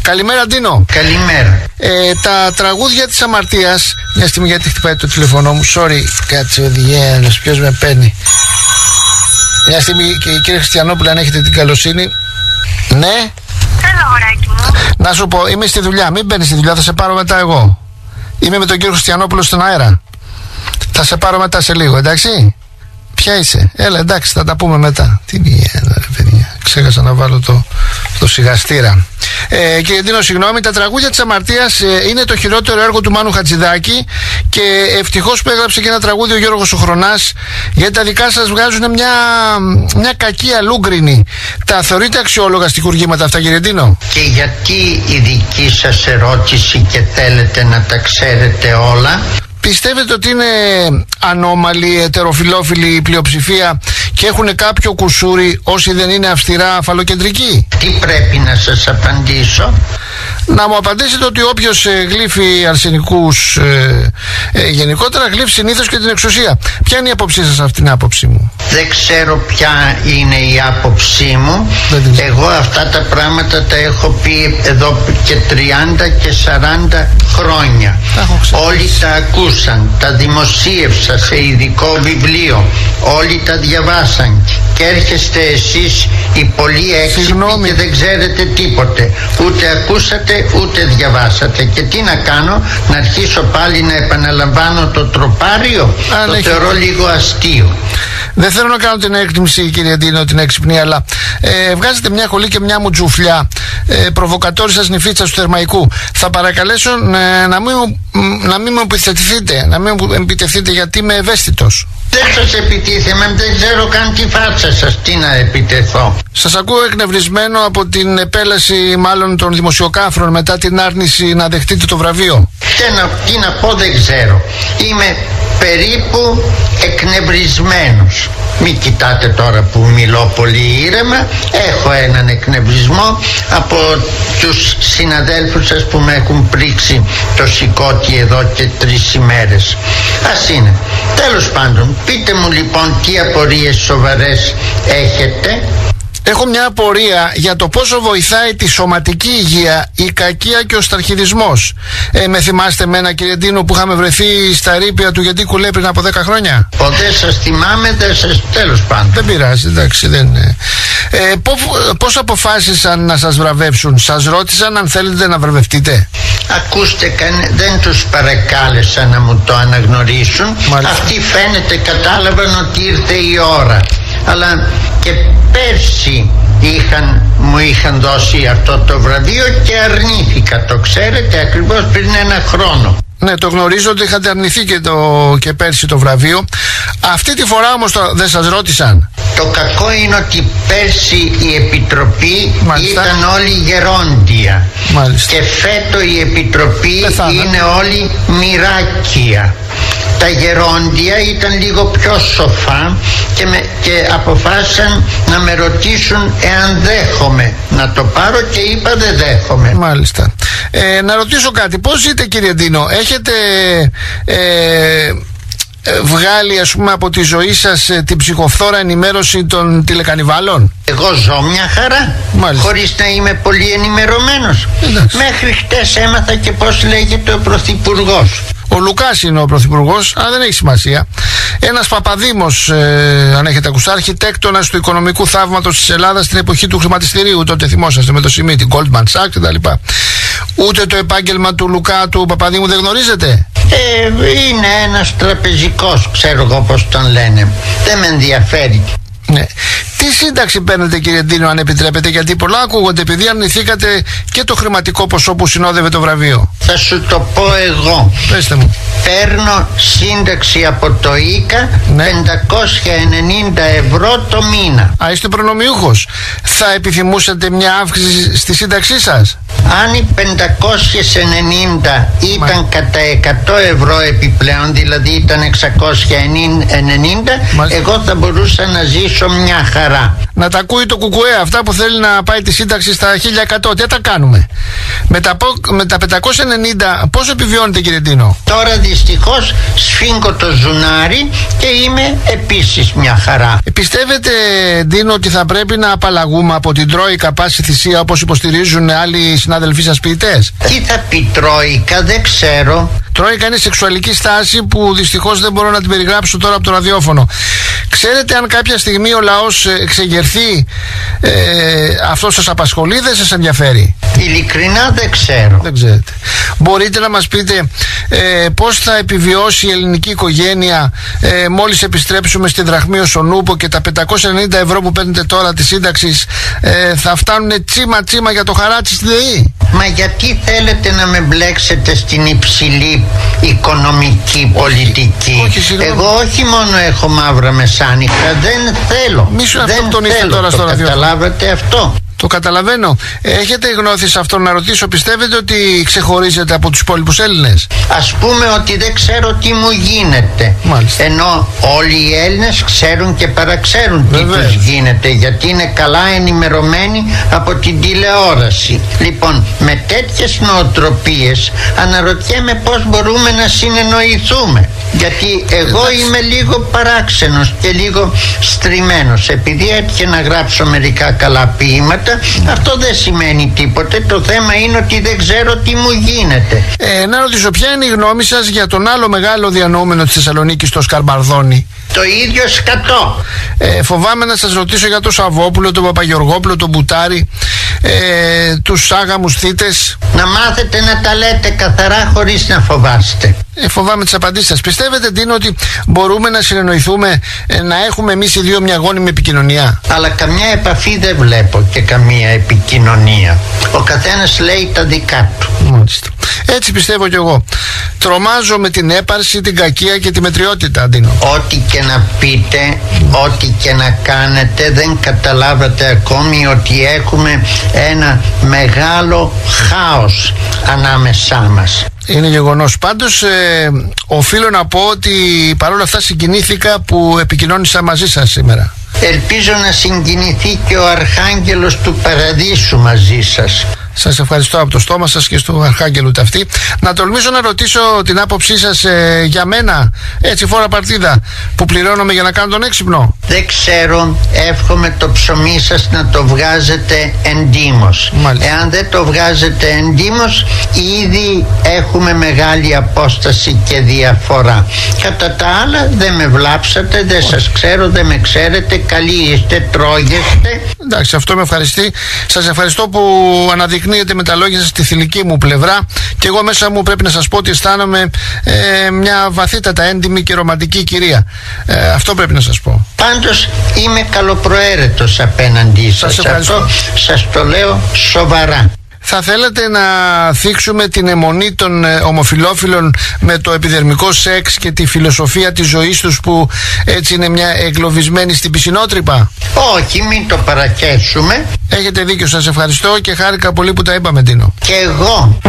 Καλημέρα, Ντίνο. Καλημέρα. Τα τραγούδια της αμαρτίας. Μια στιγμή, γιατί χτυπάει το τηλεφωνό μου. Sorry, κάτσε οδηγία, ποιος με παίρνει. Μια στιγμή, κύριε Χριστιανόπουλε, αν έχετε την καλοσύνη. Ναι. Έλα, αγοράκι μου. Να σου πω, είμαι στη δουλειά. Μην μπαίνεις στη δουλειά, θα σε πάρω μετά εγώ. Είμαι με τον κύριο Χριστιανόπουλο στον αέρα. Θα σε πάρω μετά σε λίγο, εντάξει. Ποια είσαι? Έλα, εντάξει, θα τα πούμε μετά. Τι βγαίνει, ρε παιδιά. Ξέχασα να βάλω το σιγαστήρα. Κύριε Ντίνο, συγγνώμη, τα τραγούδια της αμαρτίας είναι το χειρότερο έργο του Μάνου Χατζηδάκη και ευτυχώς που έγραψε και ένα τραγούδι ο Γιώργος ο Χρονάς, γιατί τα δικά σας βγάζουν μια κακή αλούγκρινη. Τα θεωρείτε αξιόλογα στιχουργήματα αυτά, κύριε Ντίνο? Και γιατί η δική σας ερώτηση και θέλετε να τα ξέρετε όλα? Πιστεύετε ότι είναι ανώμαλη, ετεροφιλόφιλη πλειοψηφία και έχουν κάποιο κουσούρι όσοι δεν είναι αυστηρά φαλοκεντρικοί? Τι πρέπει να σας απαντήσω? Να μου απαντήσετε ότι όποιος γλύφει αρσενικούς γενικότερα γλύφει συνήθως και την εξουσία. Ποια είναι η άποψή σας αυτήν την άποψη μου? Δεν ξέρω ποια είναι η άποψή μου. Εγώ αυτά τα πράγματα τα έχω πει εδώ και 30 και 40 χρόνια. Όλοι τα ακούσαν, τα δημοσίευσα σε ειδικό βιβλίο, όλοι τα διαβάσαν και έρχεστε εσείς οι πολύ έξυπνοι και δεν ξέρετε τίποτε. Ούτε ακούσατε ούτε διαβάσατε. Και τι να κάνω, να αρχίσω πάλι να επαναλαμβάνω το τροπάριο? Το θεωρώ λίγο αστείο. Δεν θέλω να κάνω την έκτιμηση, κύριε Ντίνο, την έξυπνη, αλλά βγάζετε μια χολή και μια μουτζουφλιά προβοκατόρισας νηφίτσας του Θερμαϊκού. Θα παρακαλέσω να μην μου επιτεθείτε, γιατί είμαι ευαίσθητος. Δεν σας επιτίθεμαι, δεν ξέρω καν τη φάτσα σας, τι να επιτεθώ. Σας ακούω εκνευρισμένο από την επέλαση μάλλον των δημοσιοκάφρων μετά την άρνηση να δεχτείτε το βραβείο. Τι να πω, δεν ξέρω. Είμαι περίπου εκνευρισμένος. Μην κοιτάτε τώρα που μιλώ πολύ ήρεμα. Έχω έναν εκνευρισμό από τους συναδέλφους σας που με έχουν πρίξει το σηκώτη εδώ και 3 ημέρες. Ας είναι. Τέλος πάντων, πείτε μου λοιπόν τι απορίες σοβαρές έχετε. Έχω μια απορία για το πόσο βοηθάει τη σωματική υγεία η κακία και ο σταρχιδισμός. Με θυμάστε εμένα, κύριε Ντίνο, που είχαμε βρεθεί στα ερείπια του γιατί κουλέ πριν από 10 χρόνια? Ποτέ σας θυμάμαι, τέλος πάντων. Δεν πειράζει, εντάξει, δεν είναι. Πώς αποφάσισαν να σας βραβεύσουν? Σας ρώτησαν αν θέλετε να βραβευτείτε? Ακούστε, δεν τους παρακάλεσα να μου το αναγνωρίσουν. Μάλιστα. Αυτοί φαίνεται κατάλαβαν ότι ήρθε η ώρα. Αλλά και πέρσι μου είχαν δώσει αυτό το βραβείο και αρνήθηκα, το ξέρετε, ακριβώς πριν 1 χρόνο. Ναι, το γνωρίζω ότι είχατε αρνηθεί και πέρσι το βραβείο. Αυτή τη φορά όμως δεν σας ρώτησαν? Το κακό είναι ότι πέρσι η Επιτροπή Μάλιστα. ήταν όλη γερόντια. Μάλιστα. Και φέτο η Επιτροπή είναι όλη μοιράκια. Τα γερόντια ήταν λίγο πιο σοφά και αποφάσισαν να με ρωτήσουν εάν δέχομαι να το πάρω και είπα δεν δέχομαι. Μάλιστα. Να ρωτήσω κάτι. Πώς ζείτε, κύριε Ντίνο? Έχετε βγάλει, ας πούμε, από τη ζωή σας την ψυχοφθόρα ενημέρωση των τηλεκανιβάλων? Εγώ ζω μια χαρά. Μάλιστα. Χωρίς να είμαι πολύ ενημερωμένος. Εντάξει. Μέχρι χτες έμαθα και πώς λέγεται ο Πρωθυπουργός. Ο Λουκάς είναι ο Πρωθυπουργός, αλλά δεν έχει σημασία. Ένας Παπαδήμος, αν έχετε ακουστά, αρχιτέκτονας του οικονομικού θαύματος της Ελλάδας στην εποχή του χρηματιστηρίου. Τότε θυμόσαστε με το Σιμίτι, Goldman Sachs κτλ. Ούτε το επάγγελμα του Λουκά, του Παπαδήμου, δεν γνωρίζετε? Είναι ένας τραπεζικός, ξέρω εγώ πώς τον λένε. Δεν με ενδιαφέρει. Ναι. Τι σύνταξη παίρνετε, κύριε Ντίνο, αν επιτρέπετε? Γιατί πολλά ακούγονται, επειδή αρνηθήκατε και το χρηματικό ποσό που συνόδευε το βραβείο. Θα σου το πω εγώ. Πέστε μου. Παίρνω σύνταξη από το ΙΚΑ, ναι. 590 ευρώ το μήνα. Α, είστε προνομιούχος. Θα επιθυμούσατε μια αύξηση στη σύνταξή σας? Αν οι 590 ήταν κατά 100 ευρώ επιπλέον, δηλαδή ήταν 690, εγώ θα μπορούσα να ζήσω μια χαρά. Να τα ακούει το κουκουέ, αυτά που θέλει να πάει τη σύνταξη στα 1100. Τι τα κάνουμε? Με τα 590 πώς επιβιώνετε, κύριε Ντίνο? Τώρα δυστυχώς σφίγγω το ζουνάρι και είμαι επίσης μια χαρά. Πιστεύετε, Ντίνο, ότι θα πρέπει να απαλλαγούμε από την τρόικα πάση θυσία όπως υποστηρίζουν άλλοι συναδελφοί συνάδελφοί σας ποιητές? Τι θα πει τρόικα, δεν ξέρω. Τρόικα είναι σεξουαλική στάση που δυστυχώς δεν μπορώ να την περιγράψω τώρα από το ραδιόφωνο. Ξέρετε αν κάποια στιγμή ο λαός εξεγερθεί, αυτό σας απασχολεί, δεν σας ενδιαφέρει? Ειλικρινά δεν ξέρω. Δεν ξέρετε. Μπορείτε να μας πείτε πώς θα επιβιώσει η ελληνική οικογένεια μόλις επιστρέψουμε στη δραχμή ως ο νούπο και τα 590 ευρώ που παίρνετε τώρα της σύνταξης θα φτάνουν τσίμα για το χαράτσι στη ΔΕΗ? Μα γιατί θέλετε να με μπλέξετε στην υψηλή οικονομική πολιτική? Εγώ όχι μόνο έχω μαύρα μεσάνυχτα, δεν θέλω. Μη σου δεν θέλω, τώρα στο καταλάβατε αυτό? Το καταλαβαίνω. Έχετε γνώθει σε αυτό να ρωτήσω, πιστεύετε ότι ξεχωρίζετε από τους υπόλοιπους Έλληνες? Ας πούμε ότι δεν ξέρω τι μου γίνεται. Μάλιστα. Ενώ όλοι οι Έλληνες ξέρουν και παραξέρουν τι τους γίνεται, γιατί είναι καλά ενημερωμένοι από την τηλεόραση. Λοιπόν, με τέτοιες νοοτροπίες αναρωτιέμαι πώς μπορούμε να συνεννοηθούμε. Γιατί εγώ είμαι λίγο παράξενος και λίγο στριμμένος. Επειδή έτυχε να γράψω μερικά καλά ποίηματα, αυτό δεν σημαίνει τίποτε. Το θέμα είναι ότι δεν ξέρω τι μου γίνεται. Να ρωτήσω, ποια είναι η γνώμη σας για τον άλλο μεγάλο διανοούμενο της Θεσσαλονίκης, το Σκαρμπαρδόνι? Το ίδιο σκατό. Φοβάμαι να σας ρωτήσω για τον Σαββόπουλο, τον Παπαγεωργόπουλο, τον Μπουτάρη, τους άγαμους θύτες. Να μάθετε να τα λέτε καθαρά χωρίς να φοβάστε. Φοβάμαι τις απαντήσεις σας. Πιστεύετε, Ντίνο, ότι μπορούμε να συνεννοηθούμε, να έχουμε εμείς οι δύο μια γόνιμη επικοινωνία? Αλλά καμιά επαφή δεν βλέπω και καμία επικοινωνία. Ο καθένας λέει τα δικά του. Μάλιστα. Έτσι πιστεύω κι εγώ. Τρομάζω με την έπαρση, την κακία και τη μετριότητα, Ντίνο. Ό,τι και να πείτε, ό,τι και να κάνετε, δεν καταλάβατε ακόμη ότι έχουμε ένα μεγάλο χάος ανάμεσά μας. Είναι γεγονός. Πάντως οφείλω να πω ότι παρόλα αυτά συγκινήθηκα που επικοινώνησα μαζί σας σήμερα. Ελπίζω να συγκινηθεί και ο Αρχάγγελος του Παραδείσου μαζί σας. Σας ευχαριστώ από το στόμα σας και στο Αρχάγγελο ταυτή. Να τολμήσω να ρωτήσω την άποψή σας για μένα, έτσι φόρα παρτίδα, που πληρώνομαι για να κάνω τον έξυπνο? Δεν ξέρω, εύχομαι το ψωμί σας να το βγάζετε εντύμως. Εάν δεν το βγάζετε εντύμως, ήδη έχουμε μεγάλη απόσταση και διαφορά. Κατά τα άλλα δεν με βλάψατε, δεν σας ξέρω, δεν με ξέρετε, καλοί είστε, τρώγεστε. Εντάξει, αυτό με ευχαριστεί. Σας ευχαριστώ που αναδεικνύετε με τα λόγια σας τη θηλυκή μου πλευρά, και εγώ μέσα μου πρέπει να σας πω ότι αισθάνομαι μια βαθύτατα έντιμη και ρομαντική κυρία. Αυτό πρέπει να σας πω. Πάντως είμαι καλοπροαίρετος απέναντί σας. Αυτό σας το λέω σοβαρά. Θα θέλετε να θίξουμε την αιμονή των ομοφυλόφιλων με το επιδερμικό σεξ και τη φιλοσοφία της ζωής τους, που έτσι είναι μια εγκλωβισμένη στην πισινότρυπα? Όχι, μην το παρακέσουμε. Έχετε δίκιο, σας ευχαριστώ και χάρηκα πολύ που τα είπαμε, Ντίνο. Και εγώ.